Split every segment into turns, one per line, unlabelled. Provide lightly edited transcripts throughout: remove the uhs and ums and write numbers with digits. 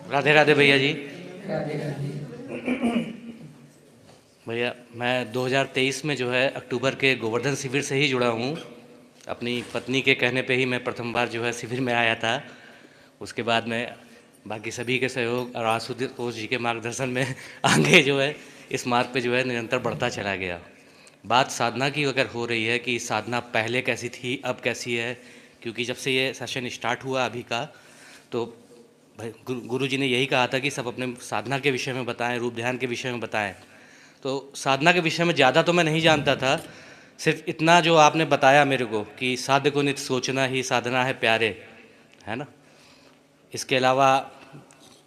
राधे राधे भैया जी।
राधे राधे।
भैया मैं 2023 में जो है अक्टूबर के गोवर्धन शिविर से ही जुड़ा हूँ। अपनी पत्नी के कहने पे ही मैं प्रथम बार जो है शिविर में आया था। उसके बाद में बाकी सभी के सहयोग और आशुतोष जी के मार्गदर्शन में आगे जो है इस मार्ग पे जो है निरंतर बढ़ता चला गया। बात साधना की अगर हो रही है कि साधना पहले कैसी थी अब कैसी है, क्योंकि जब से ये सेशन स्टार्ट हुआ अभी का, तो भाई गुरु जी ने यही कहा था कि सब अपने साधना के विषय में बताएं, रूप ध्यान के विषय में बताएं। तो साधना के विषय में ज़्यादा तो मैं नहीं जानता था, सिर्फ इतना जो आपने बताया मेरे को कि साध्य को नित्य सोचना ही साधना है प्यारे, है ना। इसके अलावा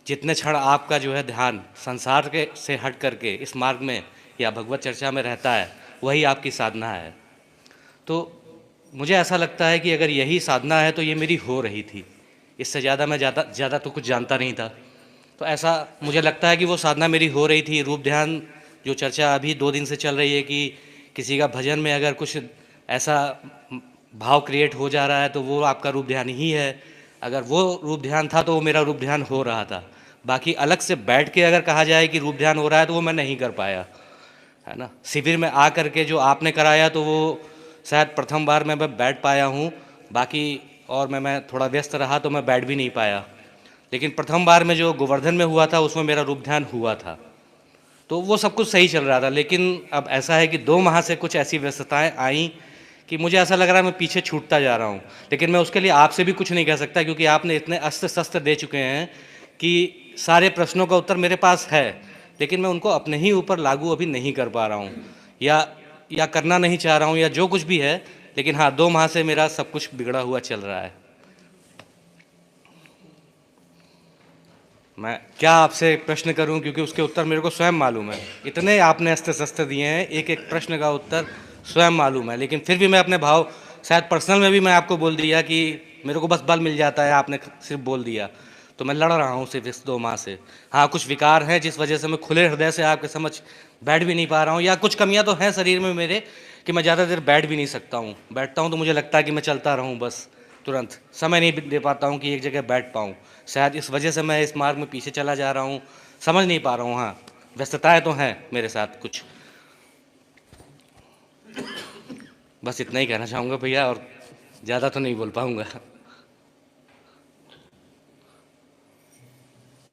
जितने क्षण आपका जो है ध्यान संसार के से हट करके इस मार्ग में या भगवत चर्चा में रहता है, वही आपकी साधना है। तो मुझे ऐसा लगता है कि अगर यही साधना है तो ये मेरी हो रही थी। इससे ज़्यादा मैं ज़्यादा तो कुछ जानता नहीं था। तो ऐसा मुझे लगता है कि वो साधना मेरी हो रही थी। रूप ध्यान जो चर्चा अभी 2 दिन से चल रही है कि किसी का भजन में अगर कुछ ऐसा भाव क्रिएट हो जा रहा है तो वो आपका रूप ध्यान ही है। अगर वो रूप ध्यान था तो वो मेरा रूप ध्यान हो रहा था। बाकी अलग से बैठ के अगर कहा जाए कि रूप ध्यान हो रहा है तो वो मैं नहीं कर पाया, है ना। शिविर में आ करके जो आपने कराया तो वो शायद प्रथम बार मैं बैठ पाया हूँ। बाकी और मैं थोड़ा व्यस्त रहा तो मैं बैठ भी नहीं पाया। लेकिन प्रथम बार में जो गोवर्धन में हुआ था उसमें मेरा रूप ध्यान हुआ था, तो वो सब कुछ सही चल रहा था। लेकिन अब ऐसा है कि 2 माह से कुछ ऐसी व्यस्तताएं आई कि मुझे ऐसा लग रहा है मैं पीछे छूटता जा रहा हूँ। लेकिन मैं उसके लिए आपसे भी कुछ नहीं कह सकता, क्योंकि आपने इतने अस्त्र शस्त्र दे चुके हैं कि सारे प्रश्नों का उत्तर मेरे पास है, लेकिन मैं उनको अपने ही ऊपर लागू अभी नहीं कर पा रहा हूँ, या करना नहीं चाह रहा हूँ, या जो कुछ भी है। लेकिन हाँ, 2 माह से मेरा सब कुछ बिगड़ा हुआ चल रहा है। मैं क्या आपसे प्रश्न करूं, क्योंकि उसके उत्तर मेरे को स्वयं मालूम है। इतने आपने अस्त्र शस्त्र दिए हैं, एक एक प्रश्न का उत्तर स्वयं मालूम है, लेकिन फिर भी मैं अपने भाव, शायद पर्सनल में भी मैं आपको बोल दिया कि मेरे को बस बल मिल जाता है, आपने सिर्फ बोल दिया। तो मैं लड़ रहा हूँ सिर्फ इस 2 माह से। हाँ, कुछ विकार हैं जिस वजह से मैं खुले हृदय से आपके समझ बैठ भी नहीं पा रहा हूँ, या कुछ कमियाँ तो हैं शरीर में मेरे कि मैं ज़्यादा देर बैठ भी नहीं सकता हूँ। बैठता हूँ तो मुझे लगता है कि मैं चलता रहूँ बस, तुरंत समय नहीं दे पाता हूँ कि एक जगह बैठ पाऊँ। शायद इस वजह से मैं इस मार्ग में पीछे चला जा रहा हूँ, समझ नहीं पा रहा हूँ। हाँ, व्यस्तताएं तो हैं मेरे साथ कुछ। बस इतना ही कहना चाहूँगा भैया, और ज़्यादा तो नहीं बोल पाऊँगा।